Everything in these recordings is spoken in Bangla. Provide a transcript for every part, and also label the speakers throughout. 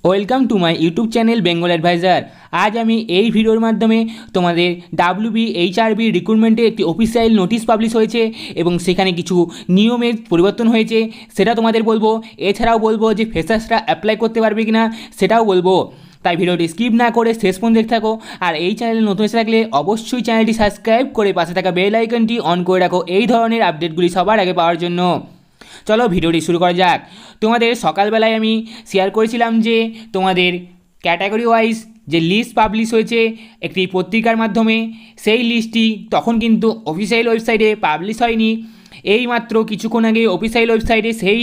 Speaker 1: Welcome to my YouTube channel Bengal adviser. আজ আমি এই ভিডিওর মাধ্যমে তোমাদের WBHRB রিক্রুটমেন্টে একটি অফিসিয়াল নোটিশ পাবলিশ হয়েছে এবং সেখানে কিছু নিয়মের পরিবর্তন হয়েছে সেটা তোমাদের বলবো। এছাড়াও বলবো যে ফ্রেশার্সরা অ্যাপ্লাই করতে পারবে কিনা সেটাও বলবো। তাই ভিডিওটি স্কিপ না করে শেষ পর্যন্ত দেখতে থাকো। আর এই চ্যানেলে নতুন এসে থাকলে অবশ্যই চ্যানেলটি সাবস্ক্রাইব করে পাশে থাকা বেল আইকনটি অন করে রাখো এই ধরনের আপডেটগুলি সবার আগে পাওয়ার জন্য। চলো ভিডিওটি শুরু করা যাক। তোমাদের সকালবেলায় আমি শেয়ার করেছিলাম যে তোমাদের ক্যাটাগরি ওয়াইজ যে লিস্ট পাবলিশ হয়েছে একটি পত্রিকার মাধ্যমে, সেই লিস্টটি তখন কিন্তু অফিসিয়াল ওয়েবসাইটে পাবলিশ হয়নি। এইমাত্র কিছুক্ষণ আগে অফিসিয়াল ওয়েবসাইটে সেই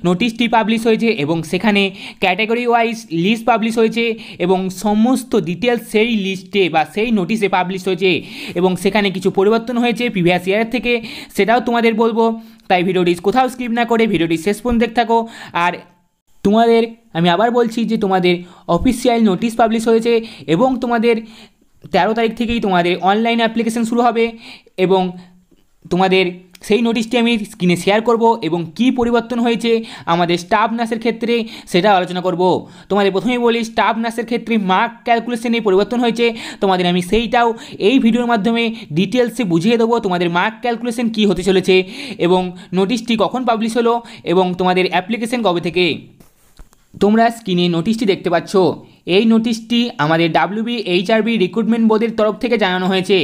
Speaker 1: নোটিশটি পাবলিশ হয়েছে এবং সেখানে ক্যাটাগরি ওয়াইজ লিস্ট পাবলিশ হয়েছে এবং সমস্ত ডিটেলস সেই লিস্টে বা সেই নোটিশে পাবলিশ হয়েছে এবং সেখানে কিছু পরিবর্তন হয়েছে প্রিভিয়াস ইয়ারের থেকে, সেটাও তোমাদের বলবো। তাই ভিডিওটি কোথাও স্কিপ না করে ভিডিওটি শেষ পর্যন্ত দেখতে থাকো। আর তোমাদের আমি আবার বলছি যে তোমাদের অফিসিয়াল নোটিশ পাবলিশ হয়েছে এবং তোমাদের 13 তারিখ থেকেই তোমাদের অনলাইন অ্যাপ্লিকেশন শুরু হবে এবং তোমাদের সেই নোটিশটি আমি স্ক্রিনে শেয়ার করব এবং কি পরিবর্তন হয়েছে আমাদের স্টাফ নার্সের ক্ষেত্রে সেটা আলোচনা করব। তোমাদের প্রথমেই বলি, স্টাফ নার্সের ক্ষেত্রে মার্ক ক্যালকুলেশনে পরিবর্তন হয়েছে। তোমাদের আমি সেইটাও এই ভিডিওর মাধ্যমে ডিটেলসে বুঝিয়ে দেবো তোমাদের মার্ক ক্যালকুলেশন কী হতে চলেছে এবং নোটিশটি কখন পাবলিশ হলো এবং তোমাদের অ্যাপ্লিকেশন কবে থেকে। তোমরা স্ক্রিনে নোটিশটি দেখতে পাচ্ছ। এই নোটিশটি আমাদের WBHRB রিক্রুটমেন্ট বোর্ডের তরফ থেকে জানানো হয়েছে।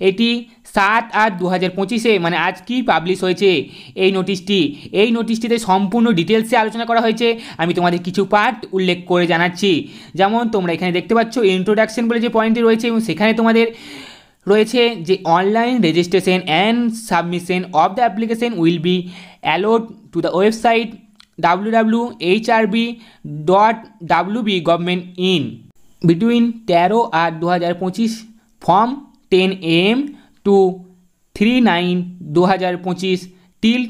Speaker 1: এটি 7/8/2025 মানে আজ কি পাবলিশ হয়েছে এই নোটিশটিতে সম্পূর্ণ ডিটেলসে আলোচনা করা হয়েছে। আমি তোমাদের কিছু পার্ট উল্লেখ করে জানাচ্ছি। যেমন তোমরা এখানে দেখতে পাচ্ছ ইন্ট্রোডাকশন বলে যে পয়েন্টটি রয়েছে এবং সেখানে তোমাদের রয়েছে যে online registration and submission of the application will be allowed to the website www.hrb.wb.government.in between 13/8/2025 from 10 AM to 3/9/2025 till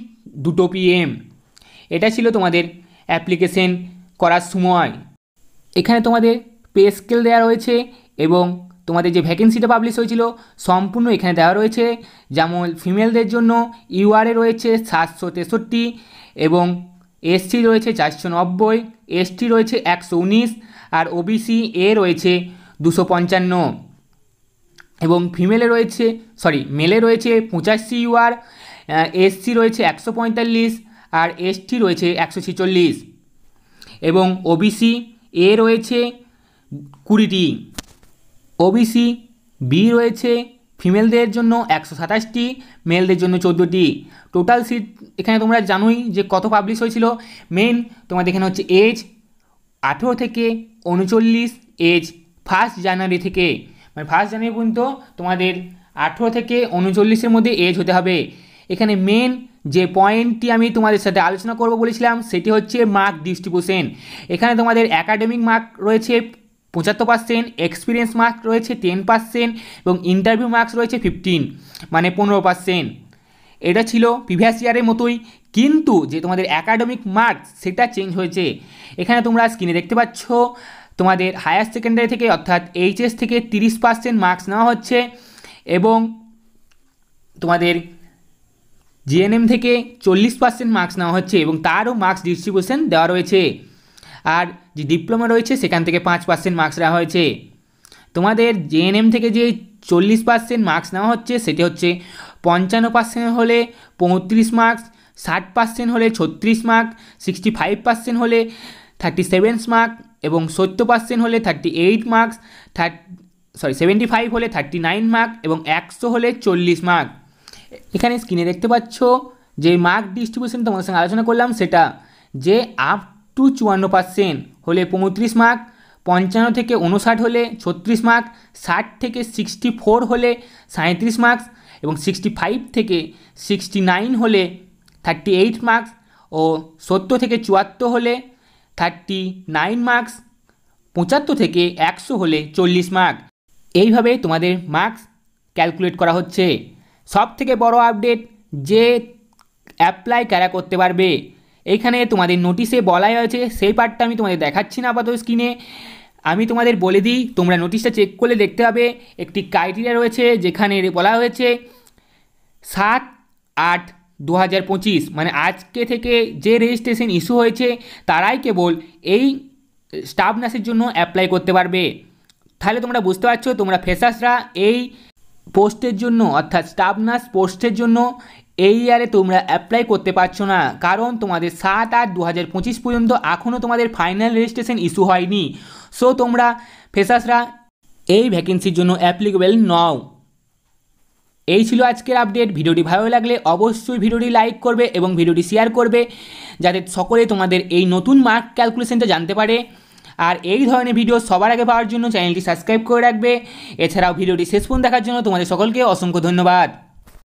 Speaker 1: 2 PM। এটা ছিল তোমাদের অ্যাপ্লিকেশন করার সময়। এখানে তোমাদের পে স্কেল দেওয়া রয়েছে এবং তোমাদের যে ভ্যাকেন্সিটা পাবলিশ হয়েছিল সম্পূর্ণ এখানে দেওয়া রয়েছে। যেমন ফিমেলদের জন্য URA রয়েছে 763 এবং SC রয়েছে 490, ST রয়েছে 119 আর OBC রয়েছে 255 এবং মেলে রয়েছে 85 UR, SC রয়েছে 145 আর ST রয়েছে 146 এবং OBC রয়েছে 20টি, OBC B রয়েছে ফিমেলদের জন্য 127টি, মেলদের জন্য 14টি। টোটাল সিট এখানে তোমরা জানোই যে কত পাবলিশ হয়েছিল। মেন তোমাদের এখানে হচ্ছে এজ 18 থেকে 39, এজ 1 জানুয়ারি থেকে মানে 1 জানুয়ারি পর্যন্ত তোমাদের 18 থেকে 39-এর মধ্যে এজ হতে হবে। এখানে মেন যে পয়েন্টটি আমি তোমাদের সাথে আলোচনা করব বলেছিলাম সেটি হচ্ছে মার্ক ডিস্ট্রিবিউশন। এখানে তোমাদের একাডেমিক মার্ক রয়েছে 75%, এক্সপিরিয়েন্স মার্ক রয়েছে 10% এবং ইন্টারভিউ মার্কস রয়েছে 15 মানে 15%। এটা ছিল প্রিভিয়াস ইয়ারের মতোই, কিন্তু যে তোমাদের একাডেমিক মার্কস সেটা চেঞ্জ হয়েছে। এখানে তোমরা স্ক্রিনে দেখতে পাচ্ছ তোমাদের হায়ার সেকেন্ডারি থেকে অর্থাৎ HS থেকে 30% মার্কস নেওয়া হচ্ছে এবং তোমাদের GNM থেকে 40% মার্কস নেওয়া হচ্ছে এবং তারও মার্কস ডিস্ট্রিবিউশন দেওয়া রয়েছে। আর যে ডিপ্লোমা রয়েছে সেখান থেকে 5% মার্কস দেওয়া হয়েছে। তোমাদের JNM থেকে যে 40% মার্কস নেওয়া হচ্ছে সেটি হচ্ছে 55% হলে 35 মার্কস, 60% হলে 36 মার্ক, 65% হলে 37 মার্ক এবং 70% হলে 38 মার্কস, 75 হলে 39 মার্ক এবং 100 হলে 40 মার্ক। এখানে স্ক্রিনে দেখতে পাচ্ছ যে মার্ক ডিস্ট্রিবিউশন তোমাদের সঙ্গে আলোচনা করলাম সেটা, যে আপ টু 54% হলে 35 মার্ক, 55 থেকে 59 হলে 36 মার্ক, 60 থেকে 64 হলে 37 মার্কস এবং 65 থেকে 69 হলে 38 মার্কস ও 70 থেকে 74 হলে 39 মার্কস, 75 থেকে 100 হলে 40 মার্ক। এইভাবে তোমাদের মার্কস ক্যালকুলেট করা হচ্ছে। সব থেকে বড় আপডেট যে অ্যাপ্লাই কারা করতে পারবে, এইখানে তোমাদের নোটিশে বলাই হয়েছে, সেই পার্টটা আমি তোমাদের দেখাচ্ছি না আপাতত স্ক্রিনে। আমি তোমাদের বলে দিই, তোমরা নোটিশটা চেক করলে দেখতে হবে একটি ক্রাইটেরিয়া রয়েছে যেখানে বলা হয়েছে 7/8/2025 মানে আজকে থেকে যে রেজিস্ট্রেশন ইস্যু হয়েছে তারাই কেবল এই স্টাফ নার্সের জন্য অ্যাপ্লাই করতে পারবে। তাহলে তোমরা বুঝতে পারছো তোমরা ফ্রেশার্সরা এই পোস্টের জন্য অর্থাৎ স্টাফ নার্স পোস্টের জন্য এই ইয়ারে তোমরা অ্যাপ্লাই করতে পারছো না, কারণ তোমাদের 7/8/2025 পর্যন্ত এখনও তোমাদের ফাইনাল রেজিস্ট্রেশন ইস্যু হয়নি। সো তোমরা ফ্রেশার্সরা এই ভ্যাকেন্সির জন্য অ্যাপ্লিকেবল নও। এই ছিল আজকের আপডেট। ভিডিওটি ভালো লাগলে অবশ্যই ভিডিওটি লাইক করবে এবং ভিডিওটি শেয়ার করবে, যাতে সকলে তোমাদের এই নতুন মার্ক ক্যালকুলেশনটা জানতে পারে। আর এই ধরনের ভিডিও সবার আগে পাওয়ার জন্য চ্যানেলটি সাবস্ক্রাইব করে রাখবে। এছাড়াও ভিডিওটি শেষ পর্যন্ত দেখার জন্য তোমাদের সকলকে অসংখ্য ধন্যবাদ।